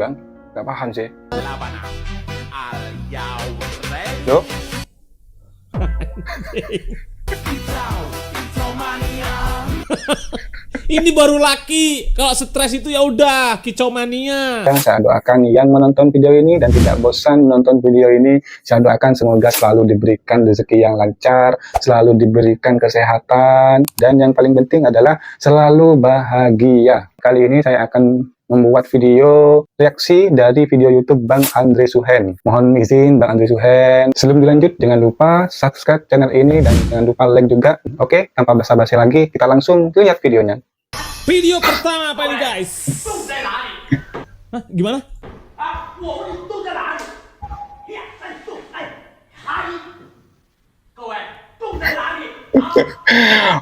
Bang, nggak paham sih. Yo. Yuk. Ini baru laki. Kalau stres itu ya udah kicau mania. Saya doakan yang menonton video ini dan tidak bosan menonton video ini. Saya doakan semoga selalu diberikan rezeki yang lancar, selalu diberikan kesehatan, dan yang paling penting adalah selalu bahagia. Kali ini saya akan membuat video reaksi dari video YouTube Bang Andre Suhen. Mohon izin Bang Andre Suhen. Sebelum dilanjut, jangan lupa subscribe channel ini dan jangan lupa like juga. Oke, tanpa basa-basi lagi, kita langsung lihat videonya. Video pertama apa ini guys? Hah, gimana?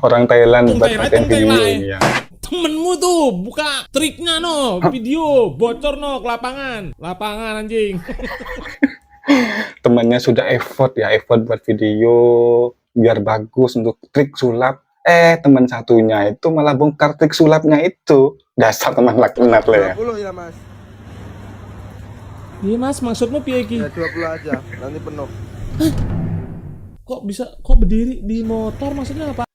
Orang Thailand buat Tung konten tai video lai. ini ya. Temenmu tuh buka triknya no, video bocor no ke lapangan anjing. Temannya sudah effort buat video biar bagus untuk trik sulap. Teman satunya itu malah bongkar trik sulapnya itu. Dasar teman laknat lah ya. 20 ya mas. Iya mas, maksudmu piye ki? Ya 20 aja, nanti penuh. Kok berdiri di motor maksudnya apa?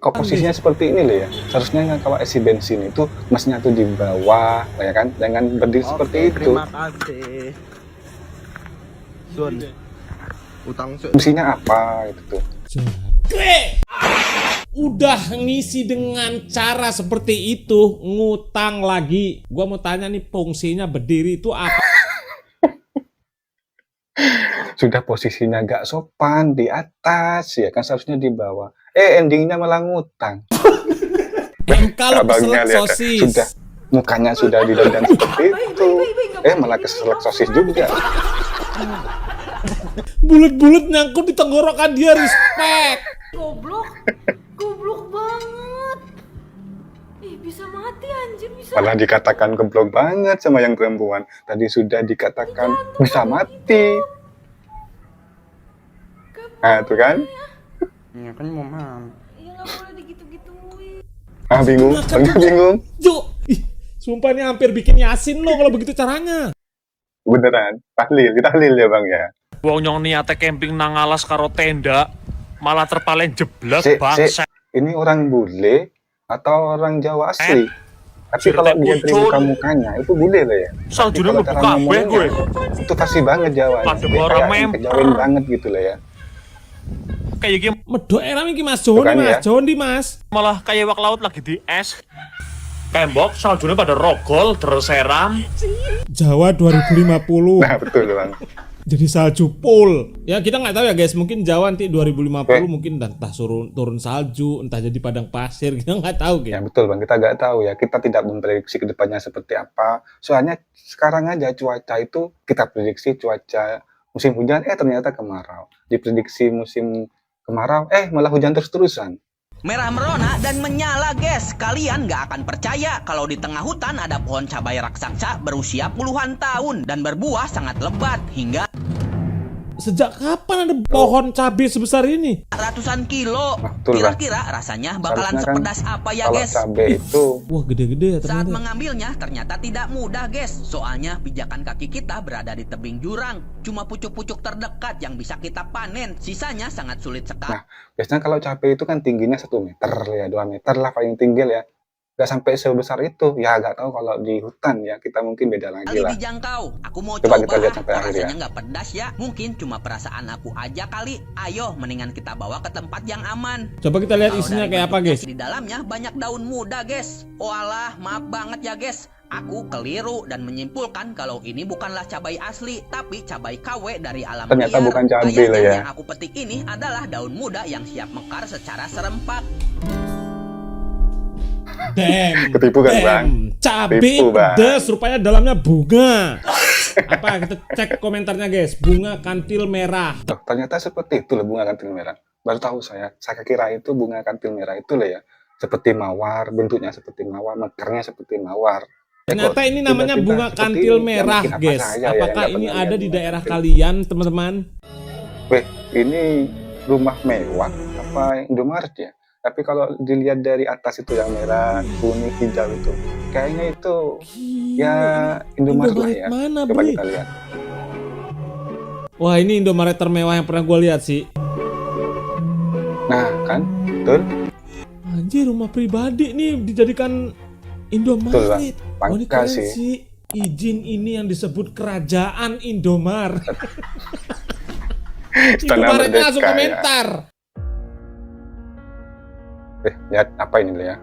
Kok posisinya seperti ini loh ya. Seharusnya kalau isi bensin itu masnya tuh di bawah, ya kan? Jangan berdiri seperti itu. Terima kasih. Sun. Utang Fungsinya apa itu tuh? Jangkrik! Udah ngisi dengan cara seperti itu, ngutang lagi. Gua mau tanya nih, fungsinya berdiri itu apa? Sudah posisinya gak sopan di atas, ya kan seharusnya di bawah. Endingnya malah ngutang. Kalau Abangnya keselak lihat, sosis. sudah mukanya sudah didandan seperti itu. Malah keselak sosis juga. Bulet-bulet nyangkut di tenggorokan dia, respect. Goblok banget. Ih, bisa mati anjir, bisa. Malah dikatakan geblok banget sama yang perempuan. Tadi sudah dikatakan bisa mati. Nah, itu kan? ya kan mau mam. Ya nggak boleh digitu-gituin. Bingung? Bangnya bingung? Jo, sumpah ini hampir bikin yasin lo kalau begitu caranya. Beneran? Tahlil ya Bang ya? Wong nyong niate camping nang alas karo tenda, malah terpalen jeblas bangsa. Ini orang bule atau orang Jawa asli? Tapi cerita kalau dia dari kucul. muka-mukanya itu bule lah ya. Saljune Tapi kalau mlebu cara kabeh ngomongnya, gue. itu fasih banget Jawa. Pada orang mem- Jawain banget gitu lah ya. Kayak gini Medok era iki Mas Jondi, Bukan Mas ya? Jondi, Mas. malah kayak wak laut lagi di es. Tembok saljune pada rogol, terseram. Jawa 2050. Nah betul Bang. Jadi salju full. Ya kita nggak tahu ya guys, mungkin Jawa nanti 2050 mungkin entah turun salju, entah jadi padang pasir, kita nggak tahu Ya guys. betul Bang, kita nggak tahu ya. Kita tidak memprediksi ke depannya seperti apa. Soalnya sekarang aja cuaca itu kita prediksi cuaca musim hujan, ternyata kemarau. Diprediksi musim kemarau, malah hujan terus-terusan. Merah merona dan menyala, guys. Kalian gak akan percaya kalau di tengah hutan ada pohon cabai raksasa berusia puluhan tahun dan berbuah sangat lebat hingga Sejak kapan ada pohon cabai sebesar ini? ratusan kilo. Betul, Bang. Kira-kira rasanya bakalan Seharusnya kan sepedas apa ya, kalau guys? cabai itu Wah gede-gede ya Saat ternyata. mengambilnya ternyata tidak mudah, guys. Soalnya pijakan kaki kita berada di tebing jurang. Cuma pucuk-pucuk terdekat yang bisa kita panen. Sisanya sangat sulit sekali. Nah, biasanya kalau cabai itu kan tingginya 1 meter ya, 2 meter lah paling tinggi ya. Gak sampai sebesar itu. Ya gak tahu kalau di hutan ya, kita mungkin beda lagi lah. Dijangkau. Aku mau Coba coba, kita lihat sampai akhir rasanya ya. nggak pedas ya. Mungkin cuma perasaan aku aja kali. Ayo, mendingan kita bawa ke tempat yang aman. Coba kita lihat Kalau isinya dari kayak apa bentuknya guys. Di dalamnya banyak daun muda, guys. Walah, maaf banget ya, guys. Aku keliru dan menyimpulkan kalau ini bukanlah cabai asli, tapi cabai KW dari alam Ternyata liar. bukan cabai Kayaknya lah ya. Yang aku petik ini adalah daun muda yang siap mekar secara serempak. Ketipu kan, Bang? Cabai Ketipu, Bang. pedas, rupanya dalamnya bunga. Apa kita cek komentarnya guys. Bunga kantil merah. Oh, ternyata seperti itu loh bunga kantil merah. Baru tahu saya. Saya kira itu bunga kantil merah itu loh ya. Seperti mawar, bentuknya seperti mawar, mekarnya seperti mawar. Ternyata Kok ini namanya tiba-tiba bunga seperti kantil ini? Ya, merah mungkin apa guys. saya ya, Apakah yang ini nggak pernah ada lihat di bunga daerah kantil. kalian teman-teman? Weh, ini rumah mewah apa Indomaret ya? Tapi kalau dilihat dari atas itu yang merah, kuning, hijau itu, kayaknya itu Gila, ya Indomaret lah Indomaret ya. mana, Coba Bre? kita lihat. Wah, ini Indomaret termewah yang pernah gue lihat sih. Nah kan, betul. Anjir, rumah pribadi nih dijadikan Indomaret. Bang. Oh, ini Bangga keren sih. sih. Izin ini yang disebut kerajaan Indomaret. Istana Indomaretnya langsung Merdeka, ya. komentar. Lihat apa ini ya?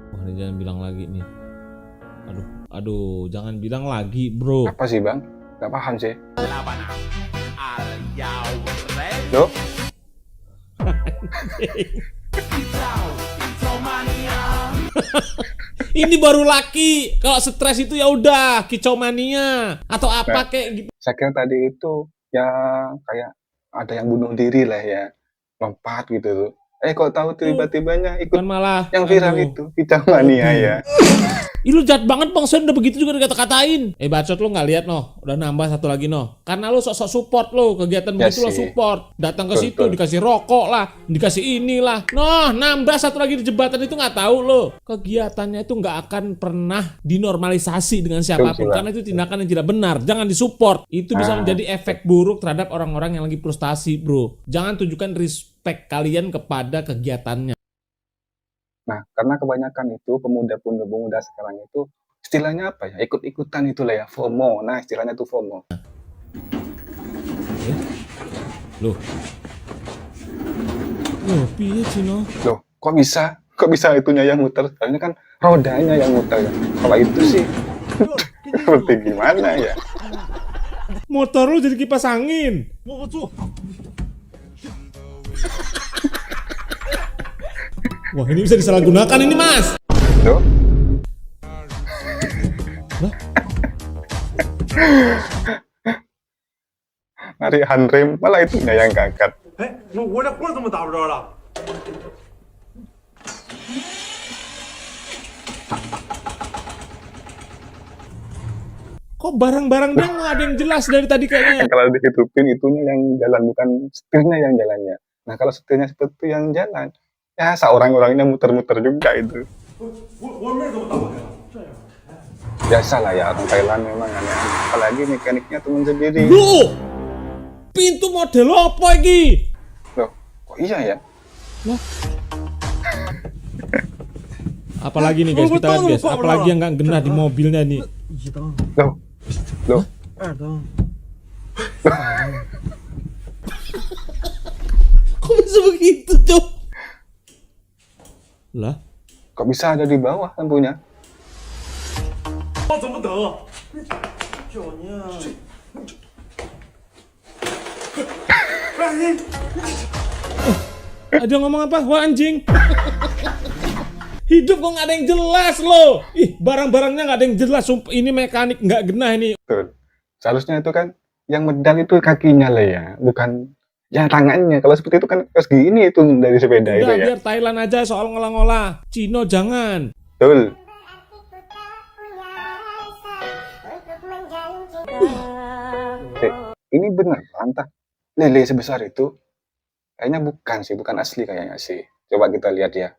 Wah, ini jangan bilang lagi nih. Aduh, jangan bilang lagi, bro. Apa sih bang? Gak paham sih. Loh? Ini baru laki. Kalau stres itu ya udah kicau mania atau apa kayak gitu. Saya kira tadi itu ya kayak ada yang bunuh diri lah ya, lompat gitu tuh. Kok tahu tiba-tibanya ikut Kan malah yang viral aduh. itu, Kicau Mania ya. Ih, lu jahat banget bang, Sen udah begitu juga dikata-katain. Bacot lu nggak lihat noh, udah nambah satu lagi noh. Karena lu sok-sok support lo, kegiatan Ya begitu lo sih. support. Datang ke Betul, situ betul. dikasih rokok lah, dikasih inilah. Noh, nambah satu lagi di jembatan itu nggak tahu lo. Kegiatannya itu nggak akan pernah dinormalisasi dengan siapapun Betul, karena itu tindakan yang tidak benar. Jangan disupport. Itu bisa menjadi efek buruk terhadap orang-orang yang lagi frustasi, bro. Jangan tunjukkan respect kalian kepada kegiatannya. Nah, karena kebanyakan itu pemuda sekarang itu istilahnya apa ya? Ikut-ikutan itulah ya, FOMO. Nah, istilahnya tuh FOMO. Loh, piye Cino? Loh, kok bisa? Kok bisa itunya yang muter? Soalnya kan rodanya yang muter. Kalau itu sih seperti gimana ya? Motor lu jadi kipas angin. Wah, ini bisa disalahgunakan ini, Mas. Loh? Lah? Mari handrem, malah itunya yang kakak. Kok barang-barang dia nggak ada yang jelas dari tadi kayaknya. Kalau dihidupin itunya yang jalan, bukan setirnya yang jalannya. Nah, kalau setirnya seperti yang jalan, ya seorang-orangnya muter-muter juga itu. Biasalah ya, orang Thailand memang aneh-aneh. Apalagi mekaniknya teman sendiri. Loh, pintu model apa iki? Loh, kok iya ya? Apalagi nih guys, kita lihat guys. Apalagi yang nggak genah di mobilnya nih. Loh, loh. Kok bisa begitu, Cok? Lah? Kok bisa ada di bawah lampunya? Ada ngomong apa? Wah, anjing. Hidup kok nggak ada yang jelas loh. Ih, barang-barangnya nggak ada yang jelas. Sumpah, ini mekanik nggak genah ini. Betul. Seharusnya itu kan yang medal itu kakinya lah ya, bukan ya tangannya. Kalau seperti itu kan pas gini itu dari sepeda itu Udah, ya. biar Thailand aja soal ngolah-ngolah. Cino jangan. Betul. Ini benar entah lele sebesar itu? Kayaknya bukan sih, bukan asli kayaknya sih. Coba kita lihat ya.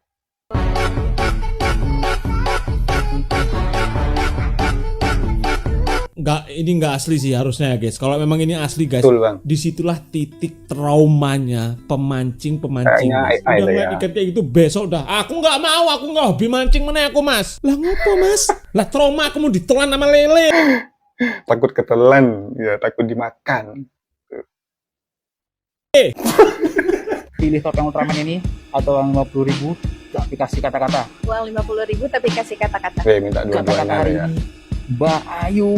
Ini nggak asli sih harusnya ya guys. Kalau memang ini asli guys, Betul, Bang. disitulah titik traumanya pemancing. Kayaknya Mas. AI Udah lah ngeliat ya. ikan kayak gitu besok dah. Aku nggak mau, aku nggak hobi mancing mana aku mas. Lah ngopo mas? Lah trauma aku mau ditelan sama lele. Takut ketelan, ya takut dimakan. Pilih top yang Ultraman ini atau yang 50.000 tapi kasih kata-kata. Uang 50.000 tapi kasih kata-kata. Minta Kata-kata dua-duanya hari ya. ini. Mbak Ayu.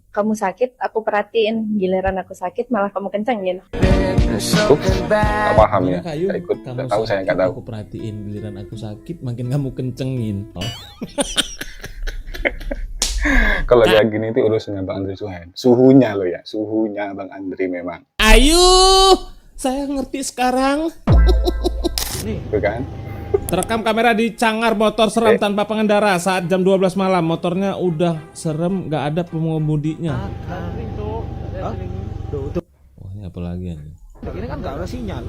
Kamu sakit, aku perhatiin. Giliran aku sakit, malah kamu kencengin. Ups, nggak paham ya. Kayu, Nggak ikut, kamu nggak tahu, saya nggak sakit, tahu. Aku perhatiin giliran aku sakit, makin kamu kencengin. Oh. Kalau kayak gini itu urusannya Bang Andri Suhain. Suhunya loh ya, suhunya Bang Andri memang. Ayu, saya ngerti sekarang. Itu kan? Terekam kamera di Cangar motor seram tanpa pengendara saat jam 12 malam. Motornya udah serem, nggak ada pengemudinya. Wah, ini apa lagi ini? Ini kan nggak ada sinyal.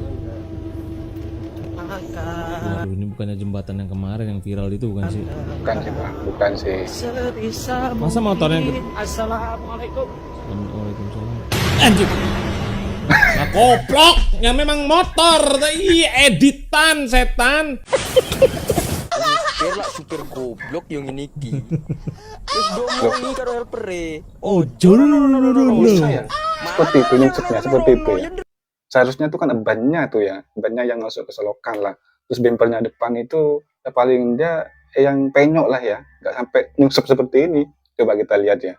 Waduh, ini bukannya jembatan yang kemarin yang viral itu bukan sih? Bukan sih bang, bukan sih. Masa motornya Assalamualaikum. Waalaikumsalam. Anjir. Nah, goblok, ya memang motor, editan setan. Lah supir goblok yang ini ki. Wis domongi karo helper e. Oh, jono. Bisa ya? Seperti itu nyucupnya, seperti itu ya. Seharusnya tuh kan bannya tuh ya, bannya yang masuk ke selokan lah. Terus bempernya depan itu ya paling dia yang penyok lah ya, nggak sampai nyusup seperti ini. Coba kita lihat ya.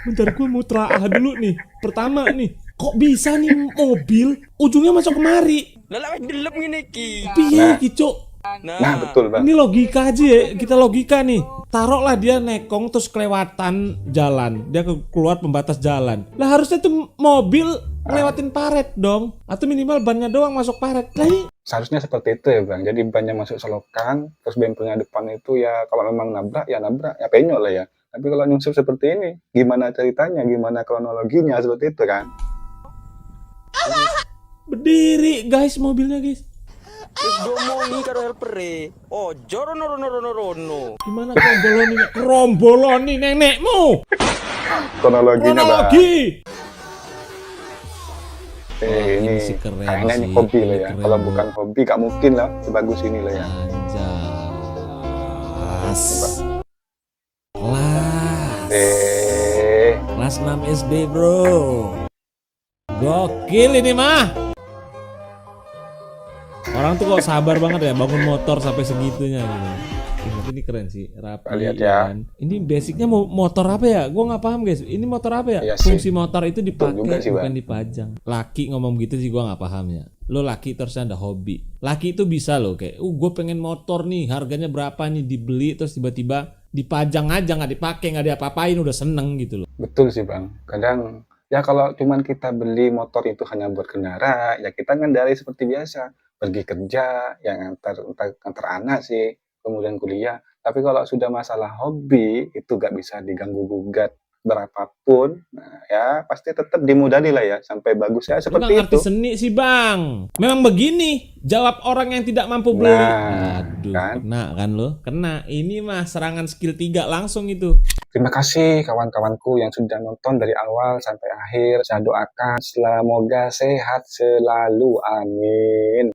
Bentar, gue mau telaah dulu nih. Pertama nih, kok bisa nih mobil ujungnya masuk kemari? Lah lek delep ngene ki. Piye iki, Cuk? Nah betul bang. Ini logika aja ya, kita logika nih. Taruhlah dia nekong terus kelewatan jalan, dia keluar pembatas jalan. Lah harusnya tuh mobil ngelewatin paret dong, atau minimal bannya doang masuk paret. Lah ini Seharusnya seperti itu ya bang. Jadi bannya masuk selokan, terus bempernya depan itu ya kalau memang nabrak, ya penyok lah ya. Tapi kalau nyusup seperti ini, gimana ceritanya, gimana kronologinya seperti itu kan? berdiri guys mobilnya guys. Wis domongi karo helper e. Ojo rono. Gimana keromboloni nenekmu? Kronologinya bang. Kronologi. Ini sih keren kayaknya ini sih, hobi lah ini ya. keren. Kalau bukan hobi, gak mungkin lah sebagus ini lah ya. Anjas. Kelas 6 SD bro. Gokil ini mah. Orang tuh kok sabar banget ya bangun motor sampai segitunya gitu. Tapi ini keren sih, rapi. Lihat ya. Kan. Ini basicnya motor apa ya? Gue nggak paham guys. Ini motor apa ya? Iya sih. Fungsi motor itu Betul juga dipakai sih, bukan Bang. dipajang. Laki ngomong gitu sih gue nggak paham ya. Lo laki terusnya ada hobi. Laki itu bisa loh kayak, gue pengen motor nih, harganya berapa nih dibeli terus tiba-tiba dipajang aja nggak dipakai nggak diapa-apain udah seneng gitu loh. Betul sih bang. Kadang ya kalau cuman kita beli motor itu hanya buat kendara, ya kita ngendari seperti biasa. Pergi kerja, yang antar anak sih, kemudian kuliah. Tapi kalau sudah masalah hobi, itu gak bisa diganggu-gugat berapapun. Nah ya pasti tetap dimodali lah ya, sampai bagus ya Lu seperti nggak ngerti itu. seni sih bang. Memang begini jawab orang yang tidak mampu beli. Nah, Aduh, kan? kena kan lo? Kena. Ini mah serangan skill 3 langsung itu. Terima kasih kawan-kawanku yang sudah nonton dari awal sampai akhir. Saya doakan semoga sehat selalu. Amin.